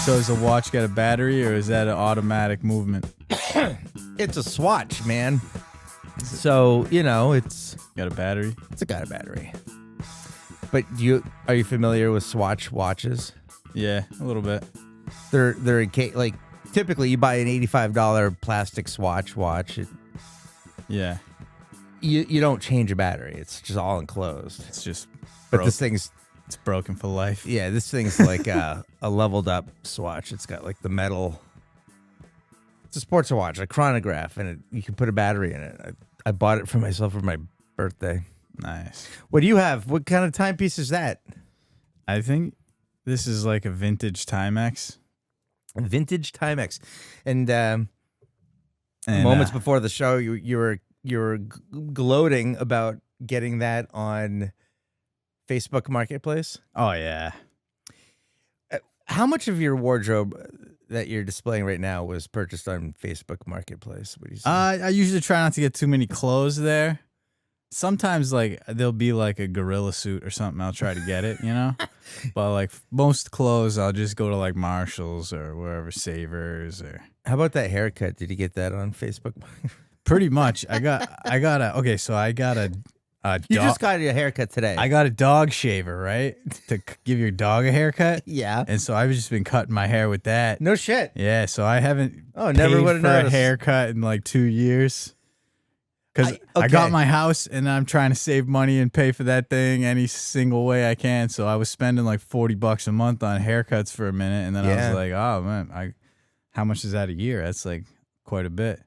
So does the watch got a battery, or is that an automatic movement? It's a Swatch, man. So, you know, it's Got a battery? got a battery. But are you familiar with Swatch watches? Yeah, a little bit. They're like typically you buy an $85 plastic Swatch watch. Yeah, You don't change a battery. It's just all enclosed. it's just But this thing's it's broken for life. yeah, this thing's like a leveled up Swatch. It's got like the metal. It's a sports watch, a chronograph, and you can put a battery in it. I bought it for myself for my birthday. Nice. What do you have? What kind of timepiece is that? I think this is like a vintage Timex. Vintage Timex. And moments before the show, you were gloating about getting that on Facebook Marketplace. Oh yeah. How much of your wardrobe that you're displaying right now was purchased on Facebook Marketplace? What do you say? I usually try not to get too many clothes there. Sometimes like there'll be like a gorilla suit or something. I'll try to get it, you know. But like most clothes, I'll just go to like Marshalls or wherever, Savers or. How about that haircut? Did you get that on Facebook? Pretty much. I got a. Okay, so I got a. You just got a haircut today. I got a dog shaver, right, to give your dog a haircut. Yeah. And so I've just been cutting my hair with that. No shit. Yeah. So I haven't. Never would have for a noticed. haircut in like 2 years. Because I got my house and I'm trying to save money and pay for that thing any single way I can. So I was spending like $40 a month on haircuts for a minute, and then I was like, "Oh man, how much is that a year? That's like quite a bit."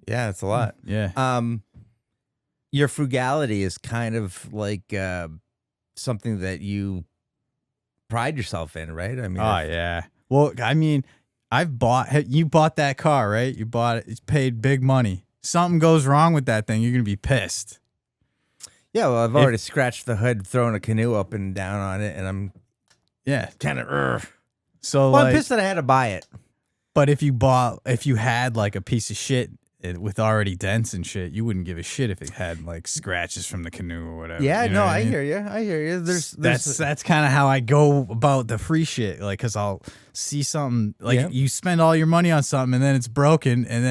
Yeah, it's a lot. Yeah. Your frugality is kind of like something that you pride yourself in, right? I mean, Yeah. Well, I mean, you bought that car, right? You bought it. It's paid big money. Something goes wrong with that thing, you're gonna be pissed. Yeah, well, I've already scratched the hood, thrown a canoe up and down on it, and I'm kind of. So I'm pissed that I had to buy it. But if you had like a piece of shit with already dents and shit, you wouldn't give a shit if it had like scratches from the canoe or whatever. Yeah, you know what I mean? hear you. I hear you. That's kind of how I go about the free shit. Like, cause I'll see something like you spend all your money on something and then it's broken, and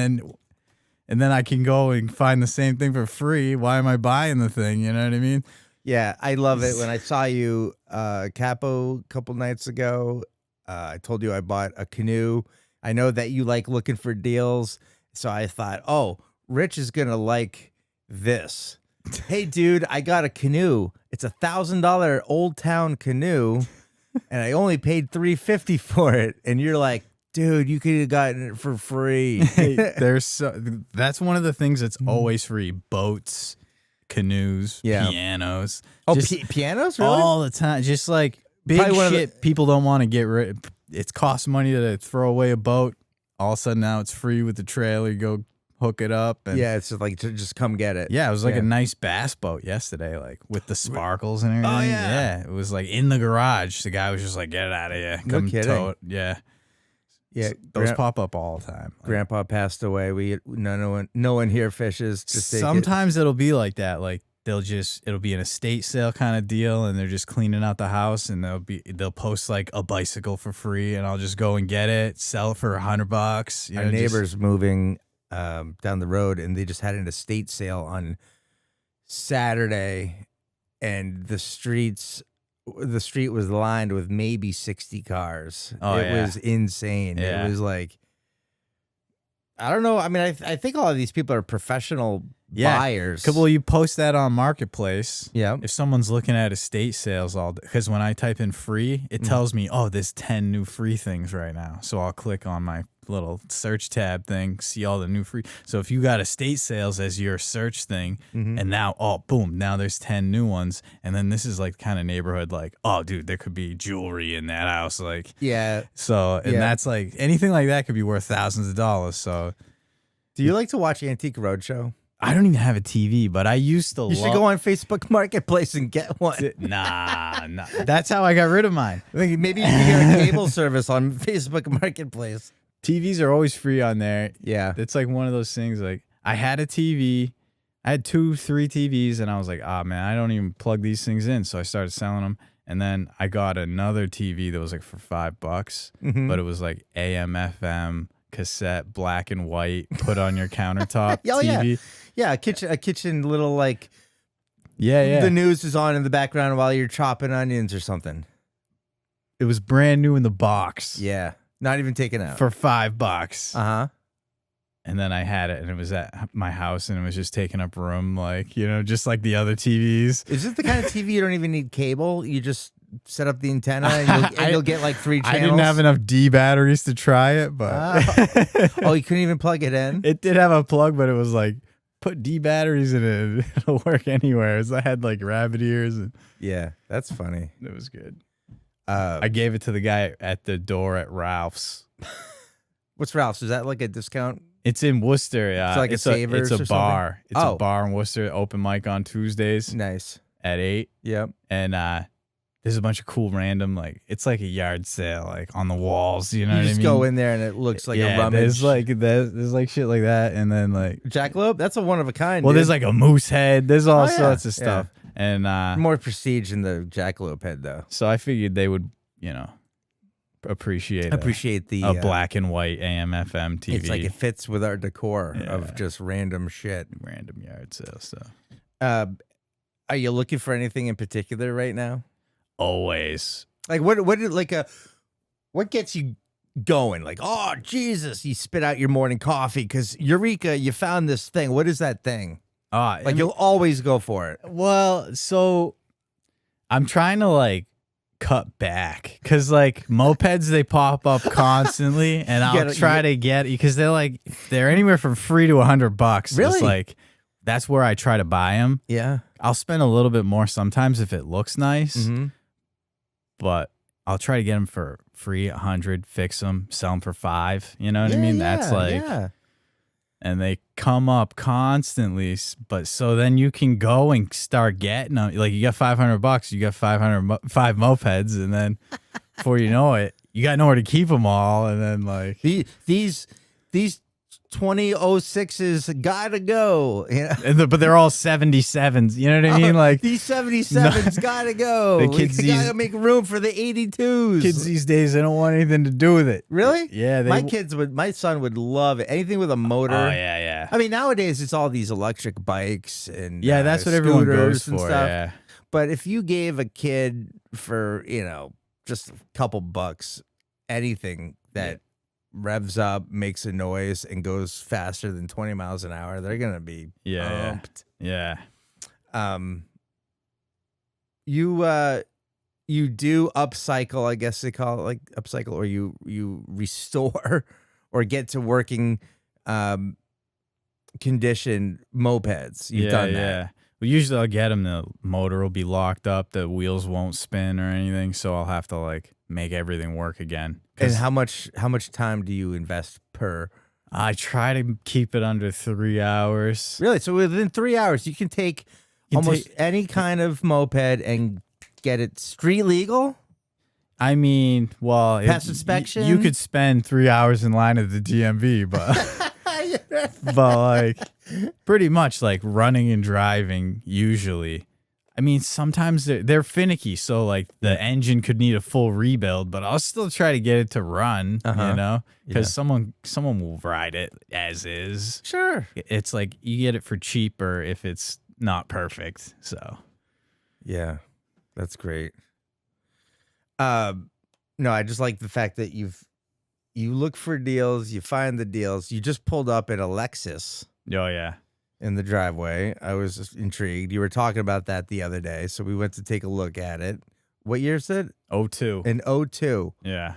then I can go and find the same thing for free. Why am I buying the thing? You know what I mean? Yeah, I love it. When I saw you Capo a couple nights ago, I told you I bought a canoe. I know that you like looking for deals, so I thought, oh, Rich is going to like this. Hey, dude, I got a canoe. It's $1,000 Old Town canoe, and I only paid $350 for it. And you're like, dude, you could have gotten it for free. That's one of the things that's always free: boats, canoes, pianos. Oh, pianos, really? All the time. Just like big shit people don't want to get rid. It costs money to throw away a boat. All of a sudden now it's free with the trailer. You go hook it up. And it's like just come get it. Yeah, it was like a nice bass boat yesterday, like with the sparkles and everything. Oh yeah, it was like in the garage. The guy was just like, "Get it out of here, come tow it." Yeah. Yeah, those pop up all the time. Grandpa passed away. No one here fishes. Just sometimes it'll be like that. Like it'll be an estate sale kind of deal, and they're just cleaning out the house, and they'll post like a bicycle for free, and I'll just go and get it, sell it for $100. Our neighbor's moving down the road, and they just had an estate sale on Saturday, and the street was lined with maybe 60 cars. It was insane. Yeah. It was like, I don't know. I mean, I think all of these people are professional buyers. Well, you post that on Marketplace. Yeah. If someone's looking at estate sales because when I type in free, it tells me, oh, there's 10 new free things right now. So I'll click on my little search tab thing, see all the new free. So if you got estate sales as your search thing, and now, boom, now there's 10 new ones. And then this is like kind of neighborhood, like, oh, dude, there could be jewelry in that house. Like, yeah. So, and that's like, anything like that could be worth thousands of dollars. So, do you like to watch Antique Roadshow? I don't even have a TV, but I used to. You should go on Facebook Marketplace and get one. Nah. That's how I got rid of mine. Maybe you can get a cable service on Facebook Marketplace. TVs are always free on there. Yeah. It's like one of those things. Like, I had a TV. I had 2-3 TVs, and I was like, man, I don't even plug these things in. So I started selling them. And then I got another TV that was like for $5, but it was like AM, FM, cassette, black and white, put on your countertop Oh, TV. Yeah, a kitchen little like Yeah. the news is on in the background while you're chopping onions or something. It was brand new in the box. Yeah, not even taken out. For $5. Uh-huh. And then I had it, and it was at my house, and it was just taking up room, like, just like the other TVs. Is it the kind of TV you don't even need cable? You just set up the antenna, and you'll get like 3 channels? I didn't have enough D batteries to try it, but... Oh, you couldn't even plug it in? It did have a plug, but it was like, put D batteries in it. It'll work anywhere. So I had like rabbit ears. And yeah, that's funny. it was good. I gave it to the guy at the door at Ralph's. What's Ralph's? Is that like a discount? It's in Worcester. It's like a Savers It's a or bar. something? It's a bar in Worcester. Open mic on Tuesdays Nice. at 8. Yep. And there's a bunch of cool random, like, it's like a yard sale, like on the walls. You know You what I mean? just go in there and it looks like a rummage. There's like shit like that, and then like Jackalope. That's a one of a kind. well, dude. there's like a moose head. There's all yeah, sorts of stuff, and more prestige in the jackalope head, though. so I figured they would, appreciate the a black and white AM FM TV. It's like it fits with our decor Yeah. of just random shit. random yard sale stuff. Are you looking for anything in particular right now? Always. Like what gets you going? Like, oh Jesus, you spit out your morning coffee because Eureka, you found this thing. What is that thing? You'll always go for it. Well, so I'm trying to like cut back because like mopeds, they pop up constantly, and I'll try to get, because they're anywhere from free to $100. Really? It's like that's where I try to buy them. Yeah. I'll spend a little bit more sometimes if it looks nice, but I'll try to get them for free, 100, fix them, sell them for $5. You know what I mean? That's like, and they come up constantly. But so then you can go and start getting them. Like you got $500, you got 5 mopeds, and then before you know it, you got nowhere to keep them all. And then like these 2006s gotta go. But they're all 77s. You know what I mean? Like these 77s gotta go. The kids we gotta make room for the 82s. Kids these days, they don't want anything to do with it. Really? Yeah. My son would love it. Anything with a motor. Oh yeah. I mean, nowadays it's all these electric bikes and that's what everyone goes and for. stuff. Yeah. But if you gave a kid for just a couple bucks, anything that revs up, makes a noise, and goes faster than 20 miles an hour, they're gonna be pumped. Yeah. You do upcycle, I guess they call it, like upcycle, or you restore or get to working condition mopeds. You've done that. Yeah. Well, usually I'll get them. The motor will be locked up. The wheels won't spin or anything. So I'll have to like make everything work again. And how much time do you invest per? I try to keep it under 3 hours. Really? So within 3 hours, you can take almost any kind of moped and get it street legal? I mean, well, pass inspection? You could spend 3 hours in line at the DMV, but but like pretty much like running and driving usually. I mean, sometimes they're finicky, so like the engine could need a full rebuild, but I'll still try to get it to run, because someone will ride it as is. Sure. It's like you get it for cheaper if it's not perfect. So yeah, that's great. No, I just like the fact that you look for deals, you find the deals. You just pulled up at a Lexus. Oh yeah. In the driveway. I was just intrigued. You were talking about that the other day, so we went to take a look at it. What year is it? 02. An 02. Yeah.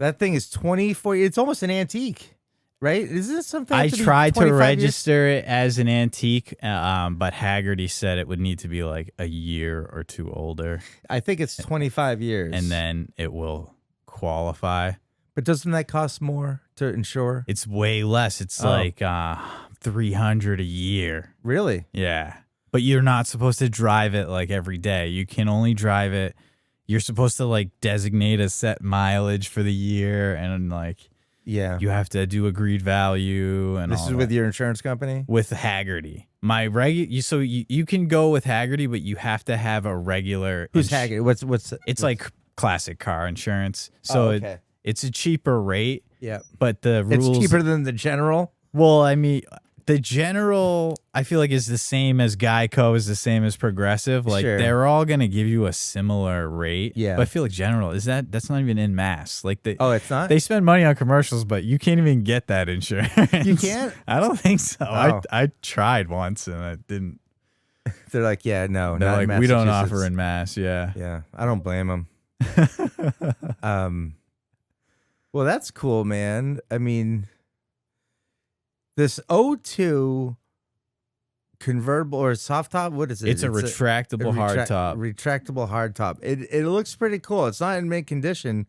That thing is 24. It's almost an antique, right? Is this something? I tried to register it as an antique, but Haggerty said it would need to be like a year or two older. I think it's 25 years. And then it will qualify. But doesn't that cost more to insure? It's way less. It's like $300 a year. Really? Yeah. But you're not supposed to drive it like every day. You can only drive it. You're supposed to like designate a set mileage for the year, and like Yeah. you have to do agreed value and This all is with that. your insurance company? With Haggerty. You can go with Haggerty, but you have to have a regular. Who's Haggerty? What's It's like classic car insurance. So okay. it's a cheaper rate, Yeah. but the rules. It's cheaper than the general? Well, I mean, the general, I feel like, is the same as Geico, is the same as Progressive. Like, Sure. they're all going to give you a similar rate. Yeah. But I feel like general, that's not even in mass. Like, Oh, it's not? they spend money on commercials, but you can't even get that insurance. You can't? I don't think so. Oh. I tried once and I didn't. They're like, yeah, no, They're not in like, we don't Massachusetts. offer in mass. Yeah. Yeah, I don't blame them. Well, that's cool, man. I mean, this O2 convertible or soft top, what is it? It's a retractable hard top. Retractable hard top. It looks pretty cool. It's not in mint condition,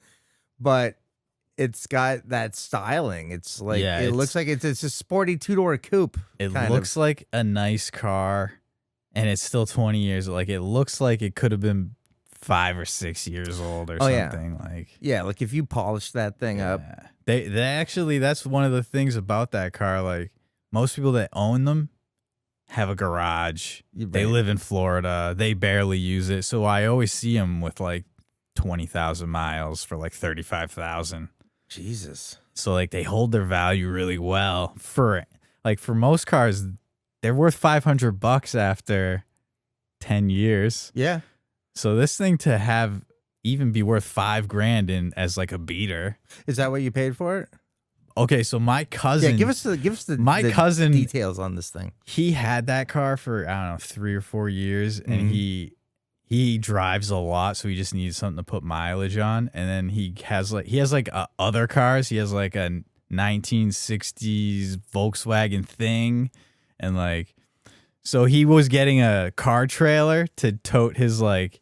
but it's got that styling. It's like it looks like it's a sporty two-door coupe. It looks like a nice car, and it's still 20 years. Like, it looks like it could have been 5 or 6 years old or something. Yeah, like if you polish that thing up. They actually, that's one of the things about that car. Like, most people that own them have a garage. They live in Florida. They barely use it. So I always see them with like 20,000 miles for like 35,000. Jesus. So like they hold their value really well. For most cars, they're worth $500 after 10 years. Yeah. So this thing to have even be worth $5,000 in as like a beater. Is that what you paid for it? Okay, so my cousin. Yeah, give us the cousin details on this thing. He had that car for, I don't know, 3 or 4 years, and he drives a lot, so he just needs something to put mileage on. And then he has other cars. He has like a 1960s Volkswagen thing, and like, so he was getting a car trailer to tote his like,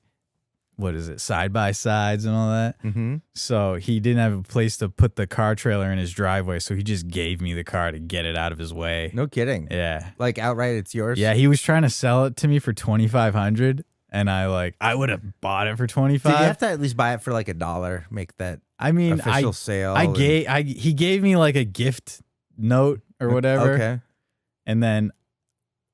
what is it, side by sides and all that. Mm-hmm. So he didn't have a place to put the car trailer in his driveway, so he just gave me the car to get it out of his way. No kidding. Yeah, like outright, it's yours. Yeah, he was trying to sell it to me for $2,500, and I would have bought it for $25. Did you have to at least buy it for like $1? Make that. Official sale. He gave me like a gift note or whatever. Okay. And then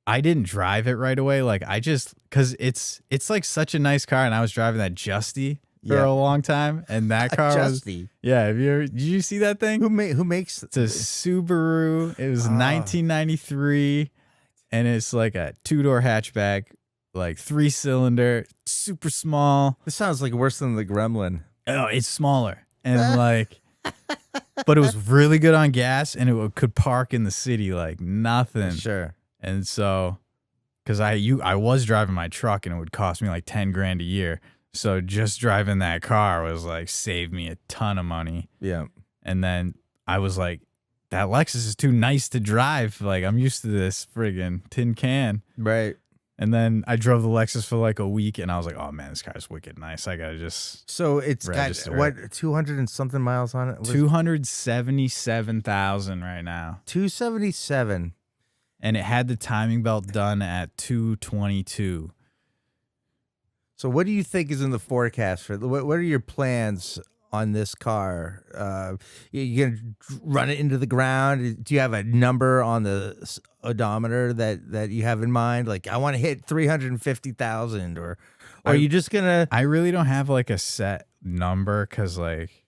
I didn't drive it right away. Like because it's like such a nice car, and I was driving that Justy for a long time, and that car Justy. Did you see that thing? Who makes? It's a Subaru. It was 1993, and it's like a 2-door hatchback, like 3-cylinder, super small. This sounds like worse than the Gremlin. Oh, it's smaller, and like, but it was really good on gas, and it could park in the city like nothing. Sure. And so, because I was driving my truck, and it would cost me like $10,000 a year. So just driving that car was like saved me a ton of money. Yeah. And then I was like, that Lexus is too nice to drive. Like, I'm used to this friggin' tin can. Right. And then I drove the Lexus for like a week, and I was like, oh man, this car's wicked nice. I gotta just. So it's got what, 200 and something miles on it? 277,000 right now. 277. And it had the timing belt done at 222. So what do you think is in the forecast for? What are your plans on this car? You gonna run it into the ground? Do you have a number on the odometer that you have in mind? Like, I want to hit 350,000, or are you just gonna? I really don't have like a set number, because like,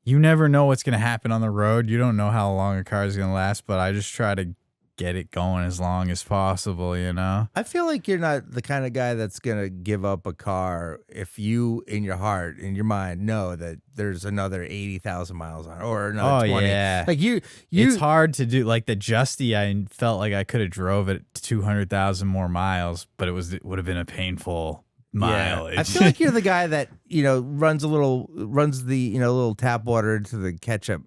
you never know what's gonna happen on the road. You don't know how long a car is gonna last, but I just try to get it going as long as possible, you know? I feel like you're not the kind of guy that's going to give up a car if you, in your heart, in your mind, know that there's another 80,000 miles on it, or another 20. Yeah. Like you it's hard to do. Like the Justy, I felt like I could have drove it 200,000 more miles, but it would have been a painful mileage. Yeah. I feel like you're the guy that, runs the little tap water into the ketchup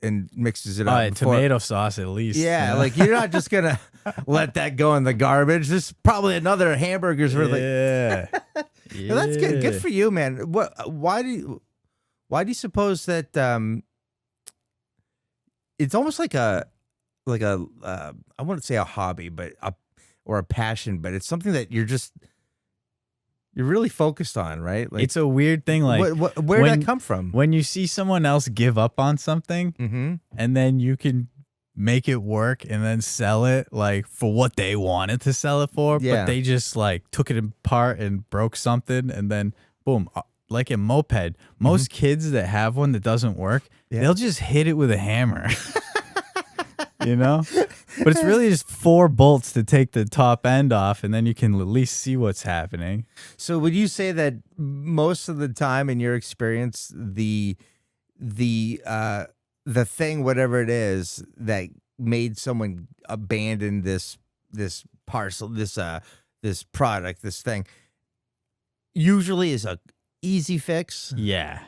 and mixes it up. Tomato sauce at least. Yeah, like you're not just gonna let that go in the garbage. There's probably another hamburgers for yeah. Well, that's good. Good for you, man. Why do you suppose that it's almost like a I wouldn't say a hobby, but or a passion, but it's something that you're just you're really focused on, right? Like, It's a weird thing. Like, where did that come from? When you see someone else give up on something, Mm-hmm. and then you can make it work and then sell it like for what they wanted to sell it for, Yeah. but they just like took it apart and broke something, and then boom, like a moped. Most kids that have one that doesn't work, they'll just hit it with a hammer. You know? But it's really just 4 bolts to take the top end off, and then you can at least see what's happening. So would you say that most of the time in your experience, the thing, whatever it is, that made someone abandon this parcel, this product, this thing, usually is a easy fix? Yeah.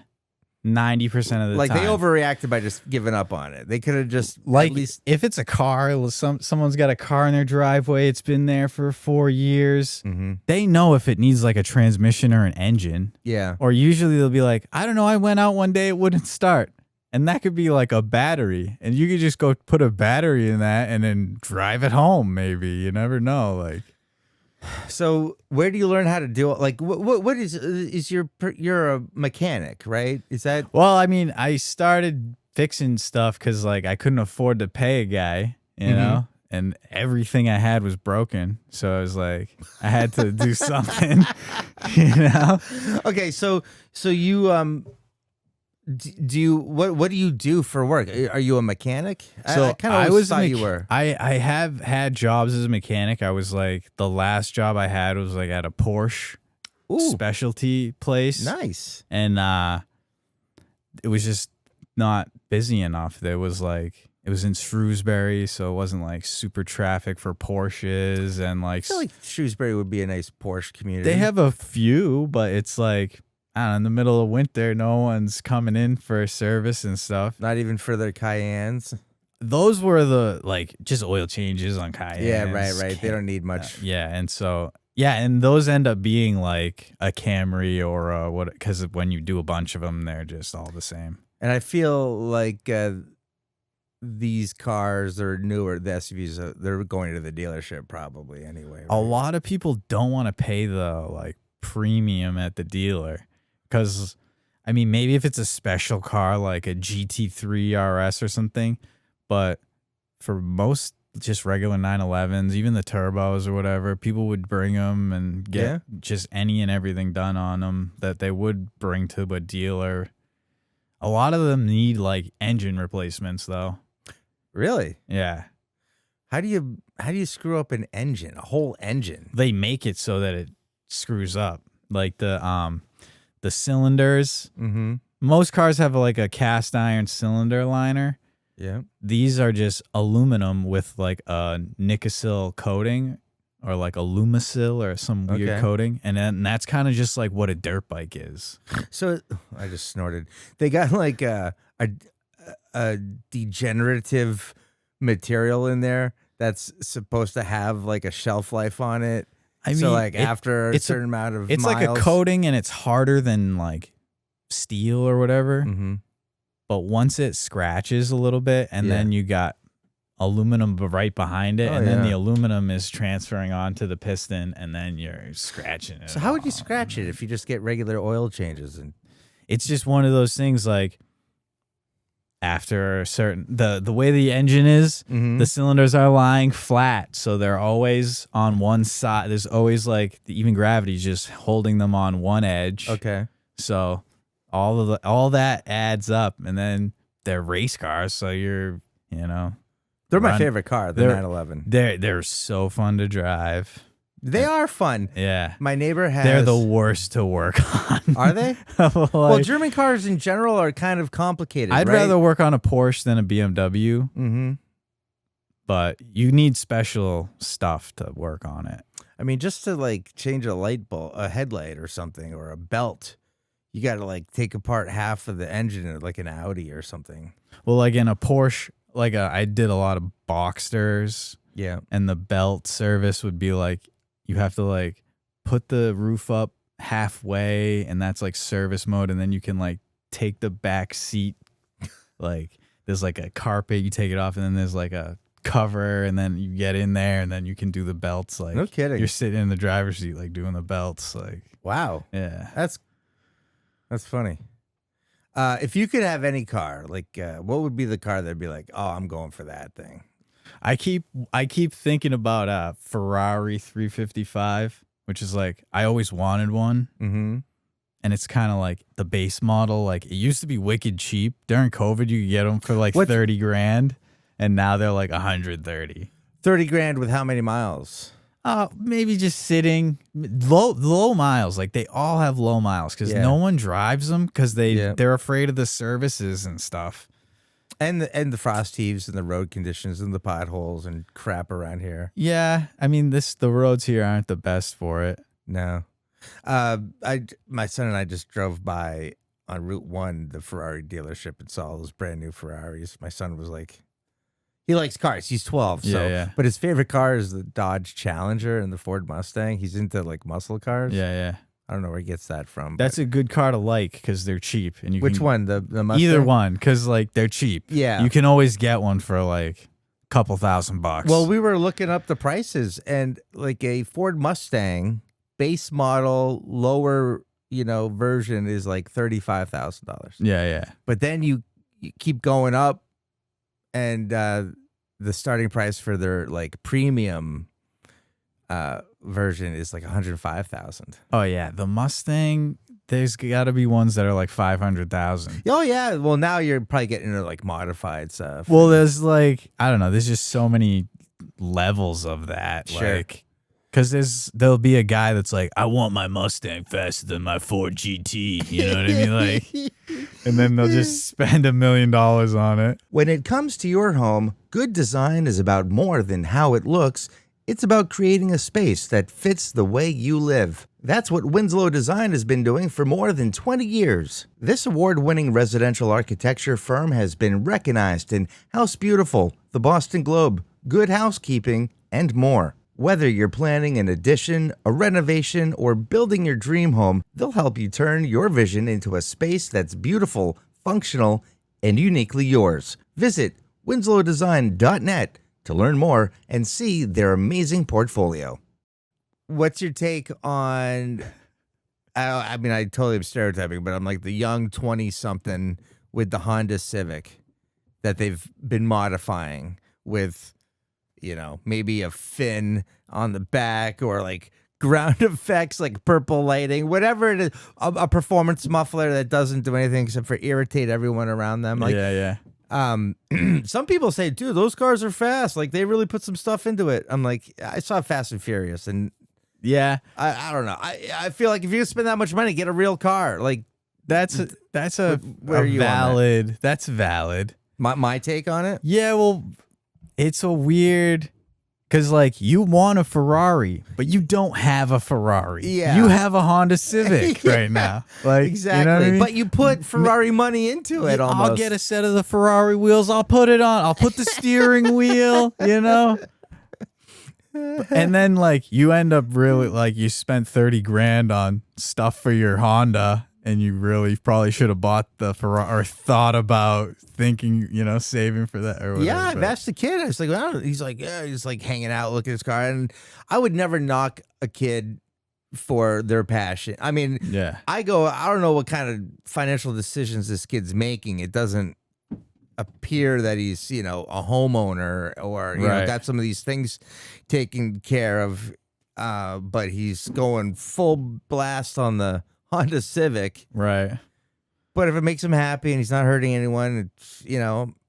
90% of the like time. they overreacted by just giving up on it. They could have just like at least if it's a car, someone's got a car in their driveway, it's been there for 4 years. They know if it needs like a transmission or an engine. Yeah. Or usually they'll be like, I don't know, I went out one day, it wouldn't start. And that could be like a battery. And you could just go put a battery in that and then drive it home, maybe. You never know. Like, so where do you learn how to do it? Like, what is you're a mechanic, right? Is that? well, I mean, I started fixing stuff because like I couldn't afford to pay a guy, you know, and everything I had was broken. So I was like, I had to do something, you know? Okay. So you, do you, what do you do for work? Are you a mechanic? So I kind of always thought you were. I have had jobs as a mechanic. I was like, the last job I had was like at a Porsche specialty place. Nice. And it was just not busy enough. There was like, it was in Shrewsbury, so it wasn't like super traffic for Porsches and like. I feel like Shrewsbury would be a nice Porsche community. They have a few, but it's like, I don't know, in the middle of winter, no one's coming in for service and stuff. Not even for their Cayennes. Those were the like just oil changes on Cayennes. Yeah, right. They don't need much. Yeah, and so and those end up being like a Camry or a what? Because when you do a bunch of them, they're just all the same. And I feel like these cars are newer. The SUVs, they're going to the dealership probably anyway. Right? A lot of people don't want to pay the like premium at the dealer. Because, I mean, maybe if it's a special car like a GT3 RS or something, but for most just regular 911s, even the turbos or whatever, people would bring them and get just any and everything done on them that they would bring to a dealer. A lot of them need like engine replacements, though. Really? Yeah. How do you screw up an engine, a whole engine? They make it so that it screws up, like the cylinders. Most cars have like a cast iron cylinder liner. Yeah. These are just aluminum with like a Nicosil coating or like a Lumisil or some weird coating. And then that's kind of just like what a dirt bike is. So I just snorted. They got like a degenerative material in there that's supposed to have like a shelf life on it. I mean, so like after a certain amount of it's miles, like a coating and it's harder than like steel or whatever. But once it scratches a little bit and then you got aluminum right behind it and then the aluminum is transferring onto the piston and then you're scratching it. So how would you scratch it if you just get regular oil changes? And it's just one of those things like after a certain the way the engine is, the cylinders are lying flat, so they're always on one side. There's always like even gravity's just holding them on one edge. Okay. So all that adds up, and then they're race cars, so you're they're my favorite car, the 911. They're so fun to drive. They are fun. Yeah. My neighbor has. They're the worst to work on. Are they? Well, German cars in general are kind of complicated. I'd rather work on a Porsche than a BMW. But you need special stuff to work on it. I mean, just to like change a light bulb, a headlight or something, or a belt, you got to like take apart half of the engine, like an Audi or something. Well, like in a Porsche, like I did a lot of Boxsters. Yeah. And the belt service would be like, you have to like put the roof up halfway, and that's like service mode, and then you can like take the back seat, like there's like a carpet, you take it off, and then there's like a cover, and then you get in there, and then you can do the belts. Like, no kidding. You're sitting in the driver's seat, like doing the belts. Like, wow, yeah, that's funny. If you could have any car, like, what would be the car that'd be like, oh, I'm going for that thing? I keep thinking about a Ferrari 355, which is like I always wanted one. Mm-hmm. And it's kind of like the base model. Like it used to be wicked cheap. During COVID, you could get them for like 30 grand. And now they're like 130. 30 grand with how many miles? Maybe just sitting low miles. Like they all have low miles because no one drives them because they're afraid of the services and stuff. And the frost heaves and the road conditions and the potholes and crap around here. Yeah. I mean, the roads here aren't the best for it. No. My son and I just drove by on Route 1, the Ferrari dealership, and saw all those brand new Ferraris. My son was like, he likes cars. He's 12. So, but his favorite car is the Dodge Challenger and the Ford Mustang. He's into like muscle cars. Yeah. I don't know where he gets that from. That's a good car to like because they're cheap. And which one? The Mustang? Either one, because like they're cheap. Yeah. You can always get one for like a couple $1,000. Well, we were looking up the prices, and like a Ford Mustang base model, lower, version is like $35,000. Yeah. But then you keep going up, and the starting price for their like premium version is like $105,000. Oh yeah, the Mustang. There's got to be ones that are like 500,000. Oh yeah. Well, now you're probably getting into like modified stuff. Well, there's like I don't know. There's just so many levels of that. Sure. Like, because there'll be a guy that's like, I want my Mustang faster than my Ford GT. You know what I mean? Like, and then they'll just spend $1 million on it. When it comes to your home, good design is about more than how it looks. It's about creating a space that fits the way you live. That's what Winslow Design has been doing for more than 20 years. This award-winning residential architecture firm has been recognized in House Beautiful, the Boston Globe, Good Housekeeping, and more. Whether you're planning an addition, a renovation, or building your dream home, they'll help you turn your vision into a space that's beautiful, functional, and uniquely yours. Visit winslowdesign.net to learn more and see their amazing portfolio. What's your take on, I mean, I totally am stereotyping, but I'm like the young 20-something with the Honda Civic that they've been modifying with, maybe a fin on the back or like ground effects, like purple lighting, whatever it is, a performance muffler that doesn't do anything except for irritate everyone around them. Like, yeah. Some people say, dude, those cars are fast. Like they really put some stuff into it. I'm like, I saw Fast and Furious, and yeah, I don't know. I feel like if you spend that much money, get a real car. Like that's valid. That's valid. My take on it. Yeah, well, it's a weird. Because, like, you want a Ferrari, but you don't have a Ferrari. Yeah. You have a Honda Civic right now. Like, exactly. You know what I mean? But you put Ferrari money into it almost. I'll get a set of the Ferrari wheels. I'll put it on. I'll put the steering wheel, And then, like, you end up really, like, you spent 30 grand on stuff for your Honda, and you really probably should have bought the Ferrari or thought about thinking, saving for that or whatever. Yeah, I've asked the kid. I was like, well, he's like, yeah, he's like hanging out, looking at his car. And I would never knock a kid for their passion. I mean, yeah. I don't know what kind of financial decisions this kid's making. It doesn't appear that he's, a homeowner or, got some of these things taken care of. But he's going full blast on the Honda Civic. Right. But if it makes him happy and he's not hurting anyone, it's,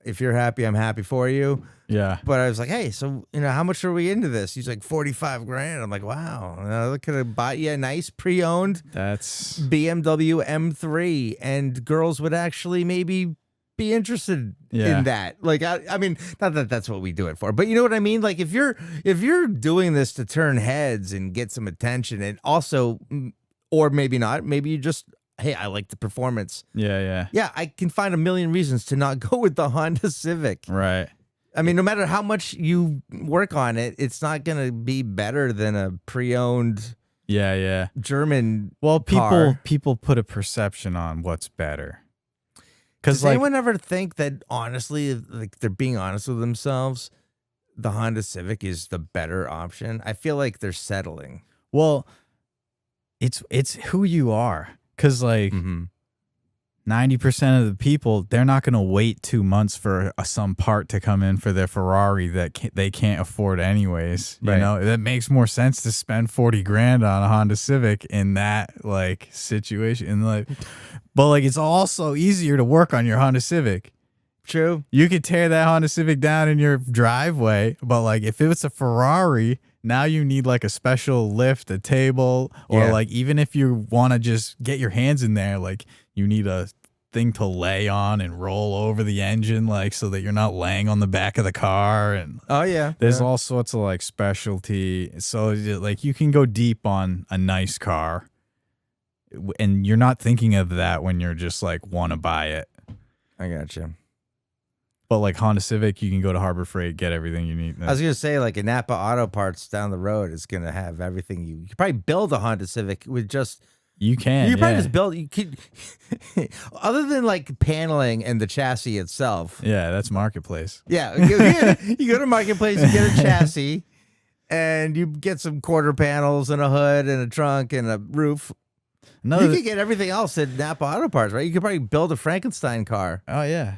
if you're happy, I'm happy for you. Yeah. But I was like, hey, so, how much are we into this? He's like, 45 grand. I'm like, wow. I could have bought you a nice pre-owned That's BMW M3, and girls would actually maybe be interested in that. Like, I mean, not that that's what we do it for, but you know what I mean? Like, if you're doing this to turn heads and get some attention, and also, or maybe not, maybe you just, hey, I like the performance. Yeah. Yeah, I can find a million reasons to not go with the Honda Civic. Right. I mean, no matter how much you work on it, it's not going to be better than a pre-owned German car. People put a perception on what's better. Does anyone ever think that, honestly, like they're being honest with themselves, the Honda Civic is the better option. I feel like they're settling. Well, it's who you are, because like 90% of the people, they're not going to wait 2 months for some part to come in for their Ferrari that they can't afford anyways. You know, that makes more sense to spend 40 grand on a Honda Civic in that like situation. And like, but like, it's also easier to work on your Honda Civic. True. You could tear that Honda Civic down in your driveway, but like if it's a Ferrari, now you need like a special lift, a table, or like even if you want to just get your hands in there, like you need a thing to lay on and roll over the engine, like so that you're not laying on the back of the car. And there's all sorts of like specialty. So like you can go deep on a nice car, and you're not thinking of that when you're just like want to buy it. I gotcha. But like Honda Civic, you can go to Harbor Freight, get everything you need. I was gonna say, like a Napa Auto Parts down the road is gonna have everything. You could probably build a Honda Civic with just. You can. You probably just build. You could, other than like paneling and the chassis itself. Yeah, that's Marketplace. Yeah, you go to Marketplace, you get a chassis, and you get some quarter panels and a hood and a trunk and a roof. You could get everything else at Napa Auto Parts, right? You could probably build a Frankenstein car. Oh yeah.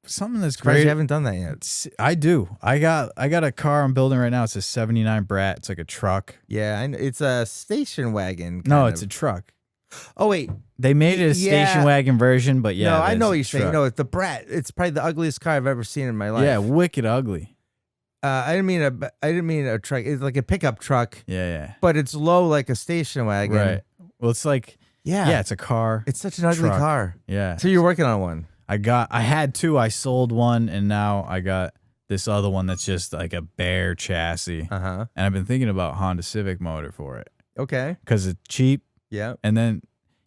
Something that's great. great. You haven't done that yet. I do. I got a car I'm building right now. It's a '79 Brat. It's like a truck. Yeah, it's a station wagon. No, it's a truck. Oh wait, they made it a station wagon version, but yeah. No, I know what you're saying. No, it's the Brat. It's probably the ugliest car I've ever seen in my life. Yeah, wicked ugly. I didn't mean a truck. It's like a pickup truck. Yeah. But it's low like a station wagon. Right. Well, it's like it's a car. It's such an ugly car. Yeah. So you're working on one. I had two. I sold one, and now I got this other one that's just like a bare chassis. And I've been thinking about Honda Civic motor for it. Okay. Because it's cheap. Yeah. And then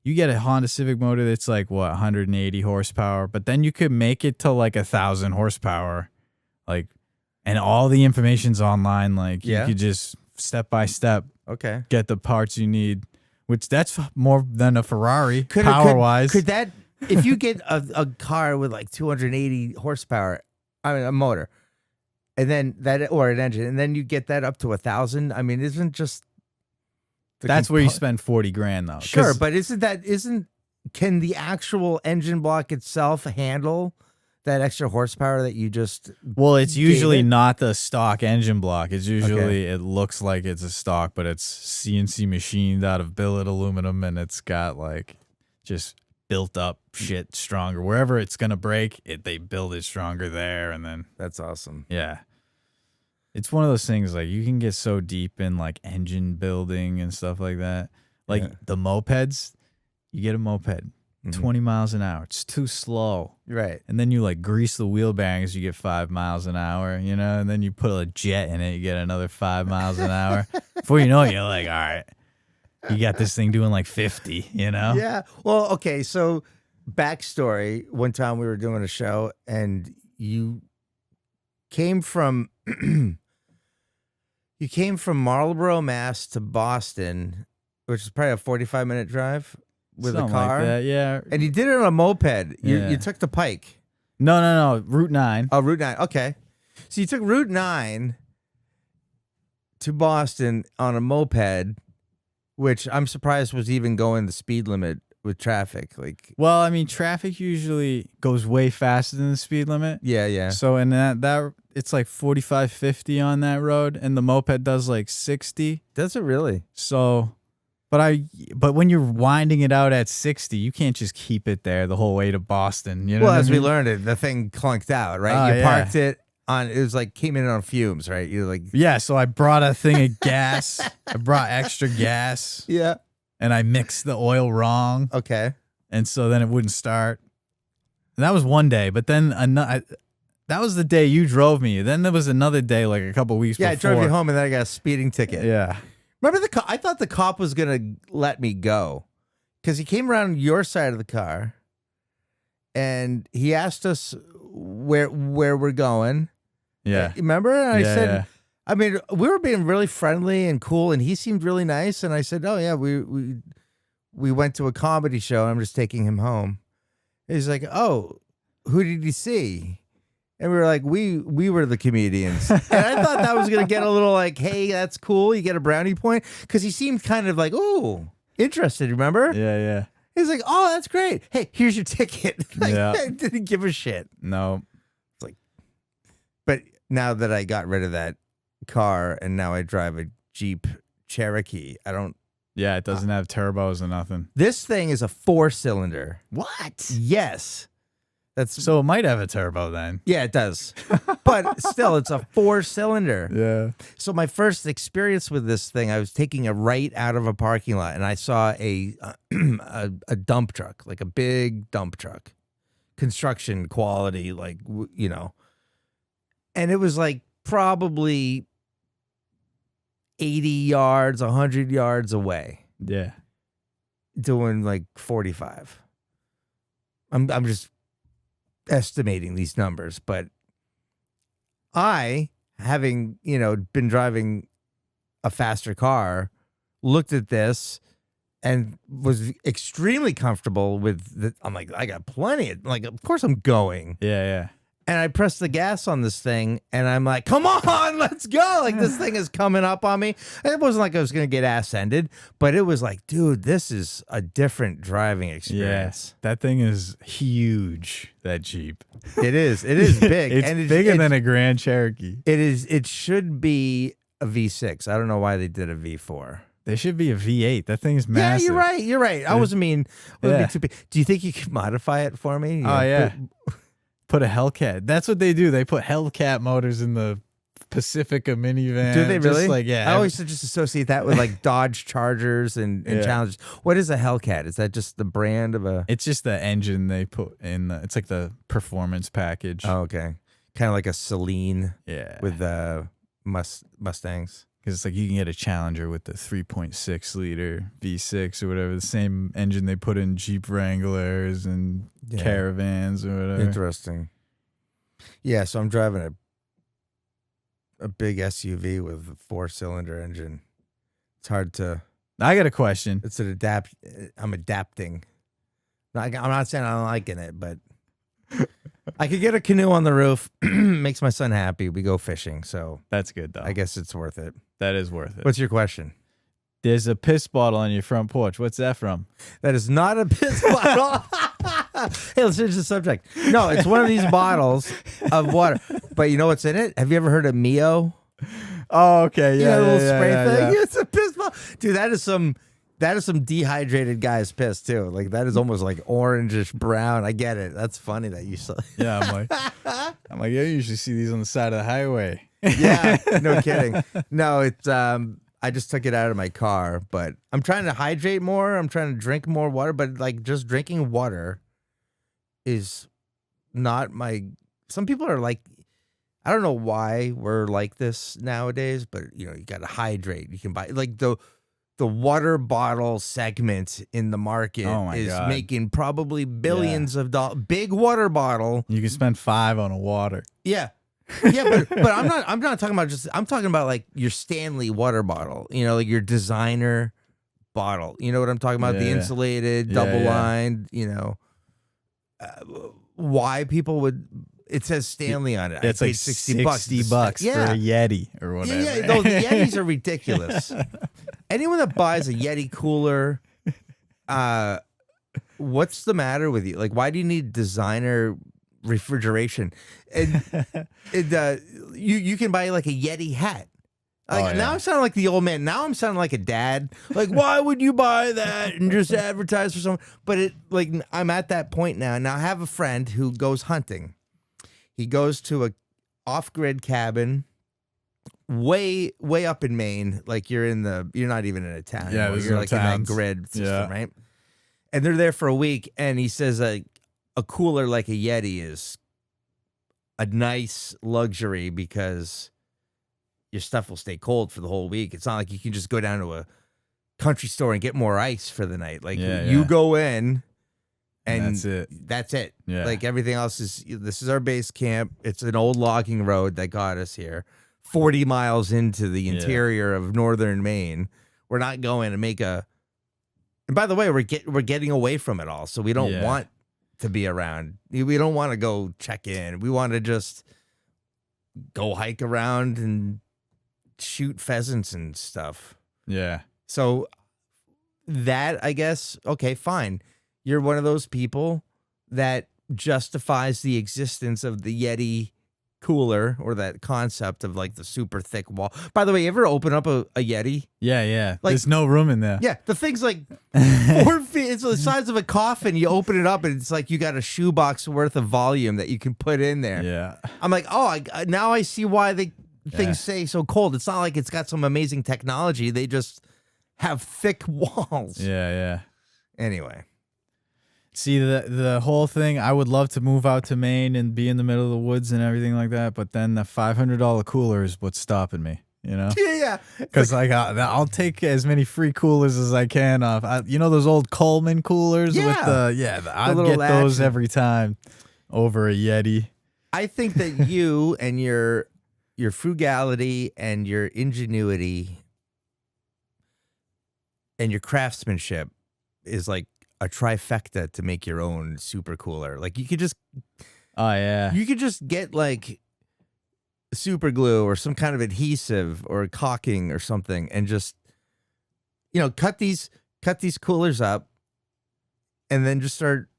you get a Honda Civic motor that's like, 180 horsepower, but then you could make it to like 1,000 horsepower. Like, and all the information's online. Like, you could just step by step get the parts you need, which that's more than a Ferrari power-wise. Could that... If you get a car with like 280 horsepower, I mean a motor, and then or an engine, and then you get that up to 1,000. I mean, isn't just that's where you spend 40 grand though. Sure, but can the actual engine block itself handle that extra horsepower that you just? Well, it's usually not the stock engine block. It's usually it looks like it's a stock, but it's CNC machined out of billet aluminum, and it's got like just built up shit stronger. Wherever it's gonna break, they build it stronger there, and then that's awesome. Yeah. It's one of those things like you can get so deep in like engine building and stuff like that. Like the mopeds, you get a moped, 20 miles an hour. It's too slow. Right. And then you like grease the wheel bearings, you get 5 miles an hour, you know, and then you put a jet in it, you get another 5 miles an hour. Before you know it, you're like, all right. You got this thing doing like 50, you know? Yeah. Well, okay. So, backstory. One time we were doing a show, and you came from Marlboro, Mass, to Boston, which is probably a 45-minute drive with Something a car. like that, yeah. And you did it on a moped. You took the Pike. No. Route 9. Oh, Route 9. Okay. So you took Route 9 to Boston on a moped, which I'm surprised was even going the speed limit with traffic. Like, well, I mean, traffic usually goes way faster than the speed limit. Yeah. So in that it's like 45, 50 on that road, and the moped does like 60. Does it really? So, but when you're winding it out at 60, you can't just keep it there the whole way to Boston. You know. Well, as we learned, the thing clunked out, right? You parked it. It was like came in on fumes, right? You're like, so I brought a thing of gas. I brought extra gas. Yeah. And I mixed the oil wrong. Okay. And so then it wouldn't start. And that was one day, but then that was the day you drove me. Then there was another day, like a couple weeks before. I drove you home, and then I got a speeding ticket. Yeah. Remember I thought the cop was gonna let me go because he came around your side of the car, and he asked us where we're going. Yeah. Remember? And I said, I mean, we were being really friendly and cool, and he seemed really nice. And I said, oh, yeah, we went to a comedy show, and I'm just taking him home. He's like, oh, who did you see? And we were like, we were the comedians. And I thought that was going to get a little like, hey, that's cool. You get a brownie point. Because he seemed kind of like, oh, interested, remember? Yeah. He's like, oh, that's great. Hey, here's your ticket. Like, Yeah. I didn't give a shit. No. It's like, but now that I got rid of that car and now I drive a Jeep Cherokee, I don't. Yeah, it doesn't have turbos or nothing. This thing is a 4-cylinder. What? Yes. So it might have a turbo then. Yeah, it does. But still, it's a 4-cylinder. Yeah. So my first experience with this thing, I was taking a right out of a parking lot, and I saw a dump truck, like a big dump truck, construction quality, like and it was like probably 80 yards, 100 yards away, Yeah. doing like 45. I'm just estimating these numbers, but I, having been driving a faster car, looked at this and was extremely comfortable with the, I'm like, I got plenty of, like, of course I'm going. Yeah. And I pressed the gas on this thing, and I'm like, come on, let's go. Like, this thing is coming up on me. And it wasn't like I was going to get ass-ended, but it was like, dude, this is a different driving experience. Yeah. That thing is huge, that Jeep. It is. It is big. It's and bigger than a Grand Cherokee. It is. It should be a V6. I don't know why they did a V4. They should be a V8. That thing's massive. Yeah, you're right. I wasn't mean. Yeah. Be too big. Do you think you could modify it for me? Oh, yeah. Put a Hellcat. That's what they do. They put Hellcat motors in the Pacifica minivan. Do they really? Like, yeah. I always just associate that with like Dodge Chargers and Challengers. What is a Hellcat? Is that just the brand of a? It's just the engine they put in. It's like the performance package. Oh, okay. Kind of like a Celine. Yeah. With Mustangs. Because it's like you can get a Challenger with the 3.6 liter V6 or whatever, the same engine they put in Jeep Wranglers and Caravans or whatever. Interesting. Yeah, so I'm driving a big SUV with a 4-cylinder engine. It's hard to. I got a question. It's an adapt. I'm adapting. I'm not saying I'm liking it, but I could get a canoe on the roof. Makes my son happy. We go fishing, so That's good though. I guess it's worth it. That is worth it. What's your question? There's a piss bottle on your front porch. What's that from? That is not a piss bottle. Hey, let's change the subject. No, it's one of these bottles of water. But you know what's in it? Have you ever heard of Mio? Oh, okay. Yeah, a little spray thing. yeah. It's a piss bottle, dude. That is some dehydrated guy's piss too. Like that is almost like orangish brown. I get it. That's funny that you saw. Yeah, I'm like, I usually see these on the side of the highway. Yeah, no kidding. No, it's I just took it out of my car, but I'm trying to hydrate more. I'm trying to drink more water, but like just drinking water is not my. Some people are like, I don't know why we're like this nowadays, but you got to hydrate. You can buy like the water bottle segment in the market is making probably billions of dollars. Big water bottle. You can spend $5 on a water. Yeah. Yeah, but I'm not talking about I'm talking about like your Stanley water bottle, like your designer bottle. You know what I'm talking about? The insulated, double lined, why people would, it says Stanley on it. It's like $60 for a Yeti or whatever. Yeah, those Yetis are ridiculous. Anyone that buys a Yeti cooler, what's the matter with you? Like, why do you need designer refrigeration? And you can buy like a Yeti hat. Like now I'm sounding like the old man. Now I'm sounding like a dad. Like, why would you buy that and just advertise for someone? But I'm at that point now. Now I have a friend who goes hunting. He goes to a off-grid cabin way up in Maine. Like you're not even in a town. Yeah, you're like in that grid system, right? And they're there for a week. And he says a cooler like a Yeti is a nice luxury because your stuff will stay cold for the whole week. It's not like you can just go down to a country store and get more ice for the night. Like you go in and that's it. Yeah. Like everything else this is our base camp. It's an old logging road that got us here. 40 miles into the interior of northern Maine. We're not going to make and by the way, we're getting away from it all. So we don't want to be around. We don't want to go check in. We want to just go hike around and shoot pheasants and stuff. Yeah. So that, I guess, okay, fine. You're one of those people that justifies the existence of the Yeti cooler, or that concept of like the super thick wall. By the way, you ever open up a Yeti? Yeah. Like, there's no room in there. Yeah, the thing's like 4 feet. It's the size of a coffin. You open it up, and it's like you got a shoebox worth of volume that you can put in there. Yeah. I'm like, oh, now I see why things stay so cold. It's not like it's got some amazing technology. They just have thick walls. Yeah. Anyway. See, the whole thing, I would love to move out to Maine and be in the middle of the woods and everything like that, but then the $500 cooler is what's stopping me, you know? Yeah. Because I'll take as many free coolers as I can off. You know those old Coleman coolers? Yeah. With I'd little get those action. every time over a Yeti. I think that you and your frugality and your ingenuity and your craftsmanship is like a trifecta to make your own super cooler. Like you could just get like super glue or some kind of adhesive or caulking or something, and just, you know, cut these coolers up, and then just start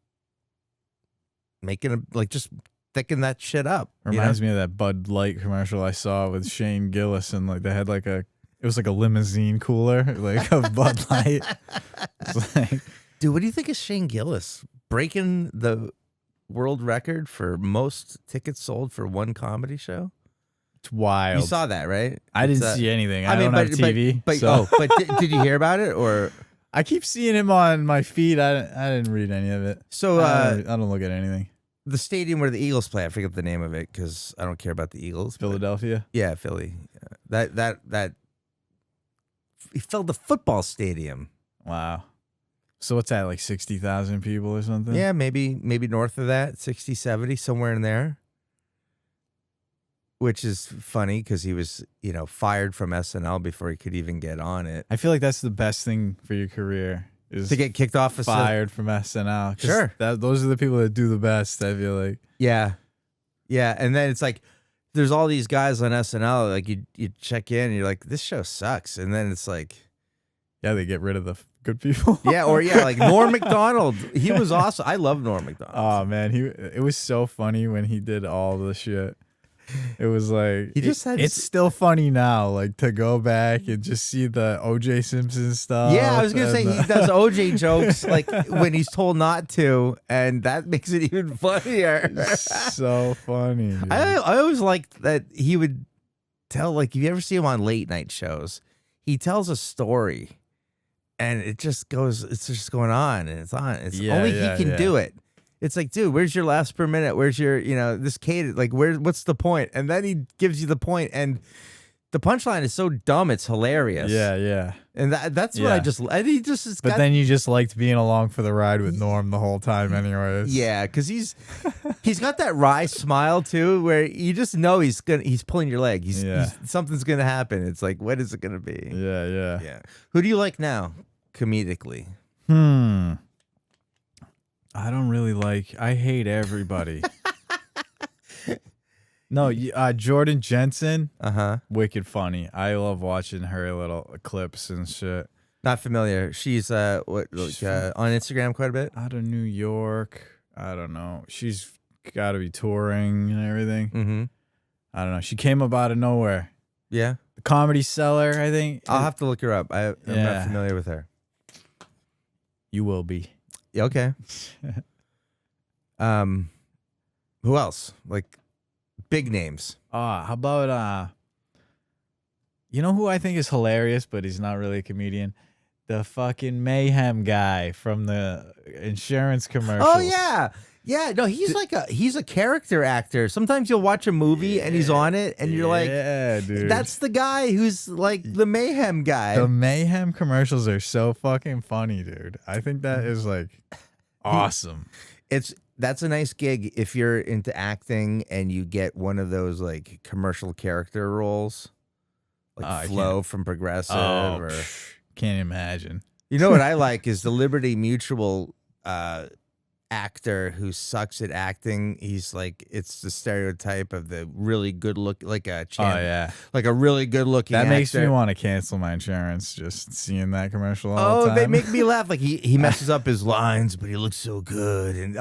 making just thicken that shit up. Reminds me of that Bud Light commercial I saw with Shane Gillis, and like they had like it was like a limousine cooler, like of Bud Light. It's like, dude, what do you think of Shane Gillis breaking the world record for most tickets sold for one comedy show? It's wild. You saw that, right? I didn't see anything. I don't have TV. But did you hear about it? Or I keep seeing him on my feed. I didn't read any of it. So I don't look at anything. The stadium where the Eagles play, I forget the name of it because I don't care about the Eagles. Philadelphia? Yeah, Philly. That he filled the football stadium. Wow. So what's that, like 60,000 people or something? Yeah, maybe north of that, 60, 70, somewhere in there. Which is funny because he was, fired from SNL before he could even get on it. I feel like that's the best thing for your career is to get kicked off, fired from SNL. Sure, those are the people that do the best. I feel like. Yeah, and then it's like there's all these guys on SNL. Like you check in, and you're like, this show sucks, and then it's like, yeah, they get rid of the good people. like Norm Macdonald. He was awesome. I love Norm Macdonald. Oh man, it was so funny when he did all the shit. It was like it's still funny now, like to go back and just see the OJ Simpson stuff. Yeah, I was gonna say he does OJ jokes like when he's told not to, and that makes it even funnier. So funny. I always liked that he would tell, like, if you ever see him on late night shows, he tells a story, and it's just going on and it's on. It's only he can do it. It's like, dude, where's your laughs per minute? Where's your, this cadence? Like, what's the point? And then he gives you the point, and the punchline is so dumb, it's hilarious. Yeah. And that's what and he just But then you just liked being along for the ride with Norm the whole time anyways. Yeah, because he's got that wry smile too, where you just know he's pulling your leg. He's something's gonna happen. It's like, what is it gonna be? Yeah. Who do you like now, comedically? I don't really I hate everybody. No, Jordan Jensen. Wicked funny. I love watching her little clips and shit. Not familiar. She's on Instagram quite a bit. Out of New York. I don't know. She's got to be touring and everything. I don't know. She came up out of nowhere. Yeah. The Comedy Cellar, I think. I'll have to look her up. I'm not familiar with her. You will be. Okay. Who else? Like big names. How about you know who I think is hilarious, but he's not really a comedian? The fucking Mayhem guy from the insurance commercials. Oh yeah. Yeah, no, he's a character actor. Sometimes you'll watch a movie and he's on it, and you're like, yeah, dude, that's the guy who's like the Mayhem guy. The Mayhem commercials are so fucking funny, dude. I think that is like awesome. That's a nice gig if you're into acting and you get one of those like commercial character roles, like Flo from Progressive. Can't imagine. You know what I like is the Liberty Mutual actor who sucks at acting. He's like, it's the stereotype of the really good look, like a like a really good looking. That makes me want to cancel my insurance just seeing that commercial all the time. They make me laugh. Like he messes up his lines, but he looks so good, and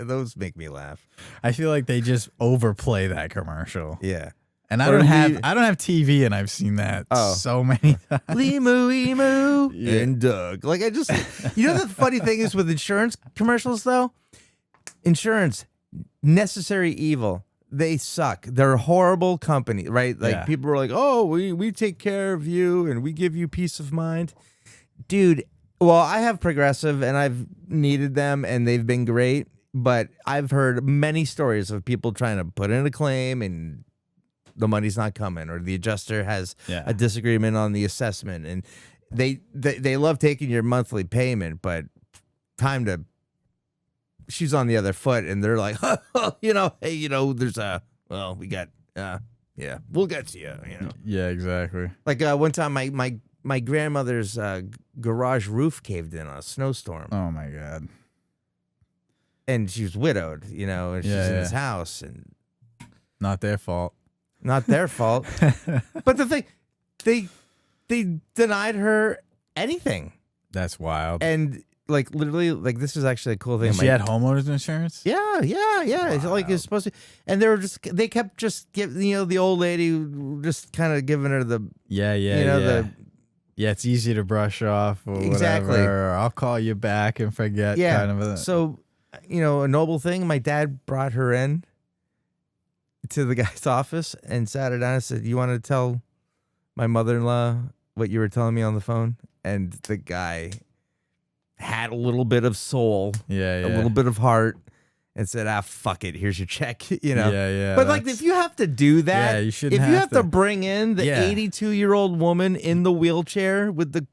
those make me laugh. I feel like they just overplay that commercial. Yeah. And I don't have TV, and I've seen that so many times. Emu, and Doug. Like you know the funny thing is with insurance commercials though, insurance, necessary evil. They suck. They're a horrible company, right? Like people are like, oh, we take care of you and we give you peace of mind, dude. Well, I have Progressive and I've needed them and they've been great, but I've heard many stories of people trying to put in a claim and the money's not coming, or the adjuster has a disagreement on the assessment, and they love taking your monthly payment, but she's on the other foot, and they're like, hey, there's we got we'll get to you, Yeah, exactly. Like one time my grandmother's garage roof caved in on a snowstorm. Oh my God. And she was widowed, and she's in his house, and not their fault. Not their fault. But the thing, they denied her anything. That's wild. And like literally, like this is actually a cool thing. And she had homeowners insurance? Yeah. It's like it's supposed to. And they kept just giving, the old lady just kind of giving her the it's easy to brush off or whatever. Or I'll call you back and forget. Yeah. Kind of So, a noble thing. My dad brought her in to the guy's office and sat her down and said, you want to tell my mother-in-law what you were telling me on the phone? And the guy had a little bit of soul, a little bit of heart, and said, fuck it, here's your check, But like, if you have to do that, you shouldn't if you have to bring in the 82-year-old woman in the wheelchair with the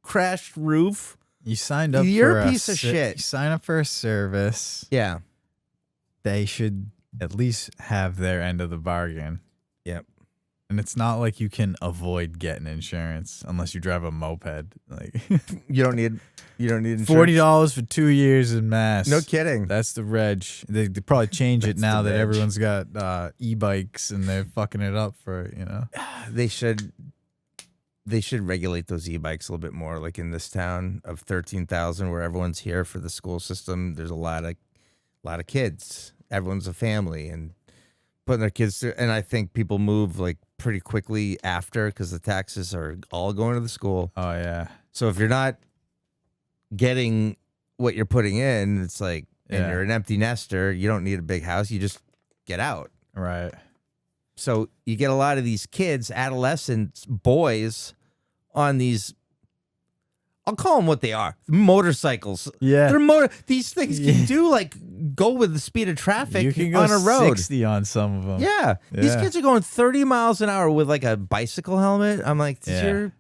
crashed roof, you signed up you're for a piece of shit. You sign up for a service. Yeah. They should at least have their end of the bargain. Yep. And it's not like you can avoid getting insurance unless you drive a moped. Like you don't need insurance. $40 for 2 years in Mass. No kidding. That's the reg. They probably change it now that everyone's got e-bikes and they're fucking it up for, They should regulate those e-bikes a little bit more. Like in this town of 13,000 where everyone's here for the school system, there's a lot of kids. Everyone's a family and putting their kids through. And I think people move like pretty quickly after because the taxes are all going to the school. Oh, yeah. So if you're not getting what you're putting in, it's like, and you're an empty nester, you don't need a big house. You just get out. Right. So you get a lot of these kids, adolescents, boys on these, I'll call them what they are, motorcycles. Yeah. These things can do like go with the speed of traffic you can go on a road. 60 on some of them. Yeah. These kids are going 30 miles an hour with like a bicycle helmet. I'm like, I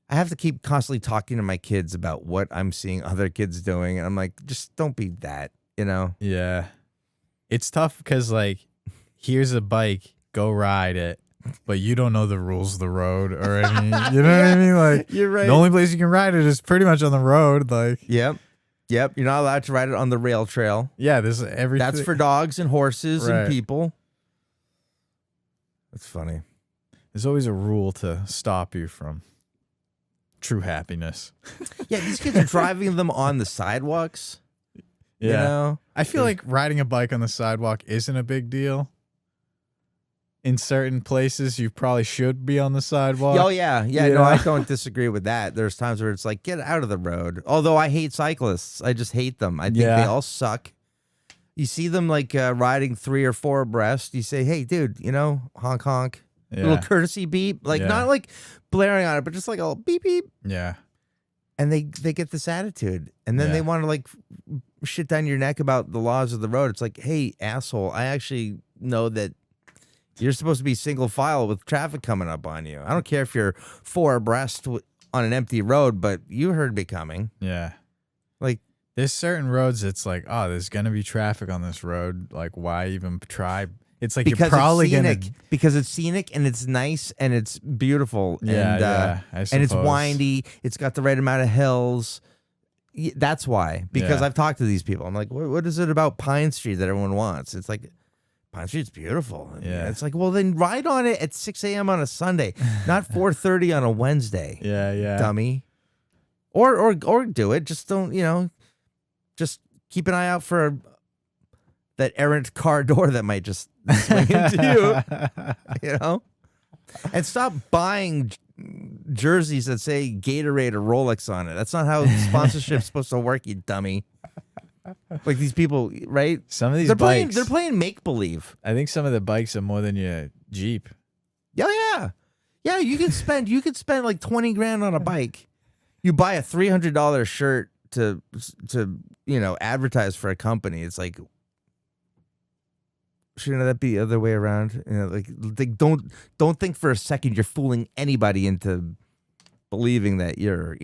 have to keep constantly talking to my kids about what I'm seeing other kids doing. And I'm like, just don't be that, Yeah. It's tough because like, here's a bike, go ride it. But you don't know the rules of the road or any, you know what I mean? Like, you're right. The only place you can ride it is pretty much on the road. Like, Yep. You're not allowed to ride it on the rail trail. Yeah, there's everything. That's for dogs and horses and people. That's funny. There's always a rule to stop you from true happiness. Yeah, these kids are driving them on the sidewalks. Yeah. I feel like riding a bike on the sidewalk isn't a big deal. In certain places, you probably should be on the sidewalk. Oh, yeah. No, I don't disagree with that. There's times where it's like, get out of the road. Although I hate cyclists. I just hate them. I think they all suck. You see them like riding 3 or 4 abreast. You say, hey, dude, honk, honk. Little courtesy beep. Like, not like blaring on it, but just like a beep, beep. Yeah. And they get this attitude. And then they want to like shit down your neck about the laws of the road. It's like, hey, asshole, I actually know that you're supposed to be single file with traffic coming up on you. I don't care if you're 4 abreast on an empty road, but you heard me coming. Yeah. Like, there's certain roads it's like, oh, there's going to be traffic on this road. Like, why even try? It's like because you're probably going to. Because it's scenic and it's nice and it's beautiful. Yeah, and it's windy. It's got the right amount of hills. That's why. Because Yeah. I've talked to these people. I'm like, what is it about Pine Street that everyone wants? It's like, Pine Street's beautiful. Yeah. It's like, well, then ride on it at 6 a.m. on a Sunday, not 4:30 on a Wednesday. Yeah. Dummy. Or do it. Just don't, just keep an eye out for that errant car door that might just swing into you, And stop buying jerseys that say Gatorade or Rolex on it. That's not how sponsorship's supposed to work, you dummy. Like these people, right? Some of these they're bikes. playing make believe. I think some of the bikes are more than your Jeep. Yeah. You could spend like 20 grand on a bike. You buy a $300 shirt to advertise for a company. It's like, shouldn't that be the other way around? Like don't think for a second you're fooling anybody into believing that you're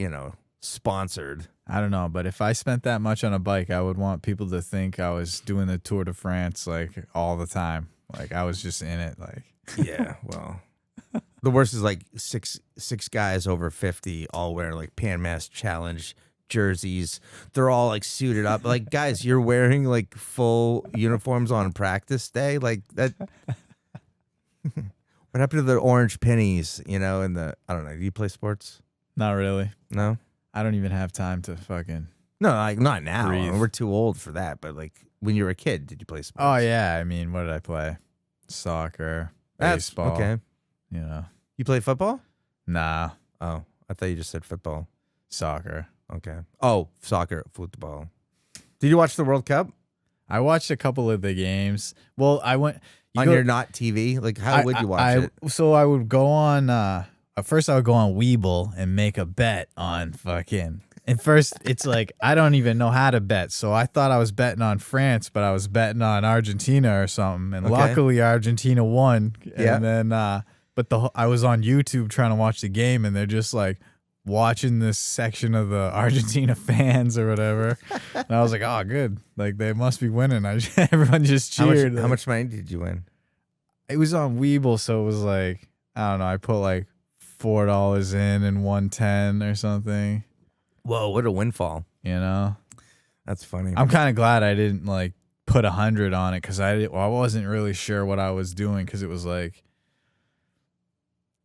sponsored. I don't know, but if I spent that much on a bike, I would want people to think I was doing the Tour de France like all the time. Like I was just in it. Like Yeah, well, the worst is like six guys over 50 all wearing like Pan Mass Challenge jerseys. They're all like suited up. Like, guys, you're wearing like full uniforms on practice day. Like that. What happened to the orange pennies? And I don't know. Do you play sports? not really. No. I don't even have time to fucking. No, like not now. Breathe. We're too old for that. But like when you were a kid, did you play sports? Oh yeah, I mean, what did I play? Soccer, baseball. Okay. You play football? Nah, Oh, I thought you just said football. soccer. Okay. Oh, soccer, football. Did you watch the World Cup I watched a couple of the games. Well, I went on your not TV? Like, how would you watch it? So I would go on. At first, I would go on Weeble and make a bet on fucking. And first, it's like I don't even know how to bet, so I thought I was betting on France, but I was betting on Argentina or something. And luckily, Argentina won. Yeah. And then, I was on YouTube trying to watch the game, and they're just like watching this section of the Argentina fans or whatever. And I was like, oh, good. Like they must be winning. Everyone just cheered. How much money did you win? It was on Weeble, so it was like I don't know. I put like $4 in and 110 or something. Whoa, what a windfall! That's funny. I'm kind of glad I didn't like put 100 on it because I wasn't really sure what I was doing because it was like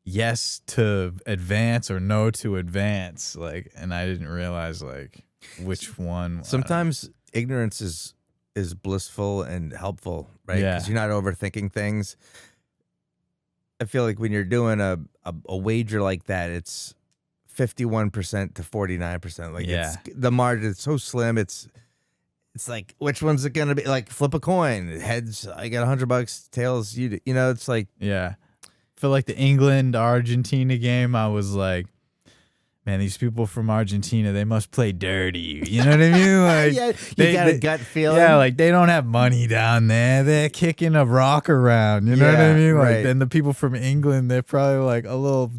yes to advance or no to advance, like, and I didn't realize like which one. Sometimes ignorance is blissful and helpful, right? Yeah. Because you're not overthinking things. I feel like when you're doing a wager like that, it's 51% to 49%. Like it's the margin is so slim. It's like, which one's it gonna be? Like flip a coin. Heads, I got $100. Tails, it's like For like the England Argentina game, I was like, man, these people from Argentina, they must play dirty. You know what I mean? Like, you got a gut feeling. Yeah, like they don't have money down there. They're kicking a rock around. You know what I mean? Like, right. then the people from England, they're probably like a little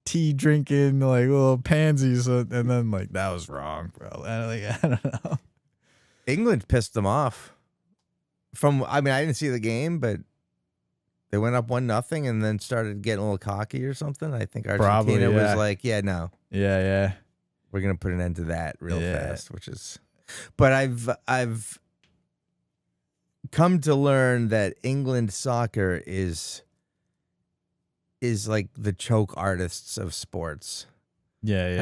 tea drinking, like little pansies. And then like that was wrong, bro. I don't know. England pissed them off. I didn't see the game, but they went up 1-0 and then started getting a little cocky or something. I think Argentina was like, no. Yeah. We're gonna put an end to that real fast, which is. But I've come to learn that England soccer is like the choke artists of sports. Yeah.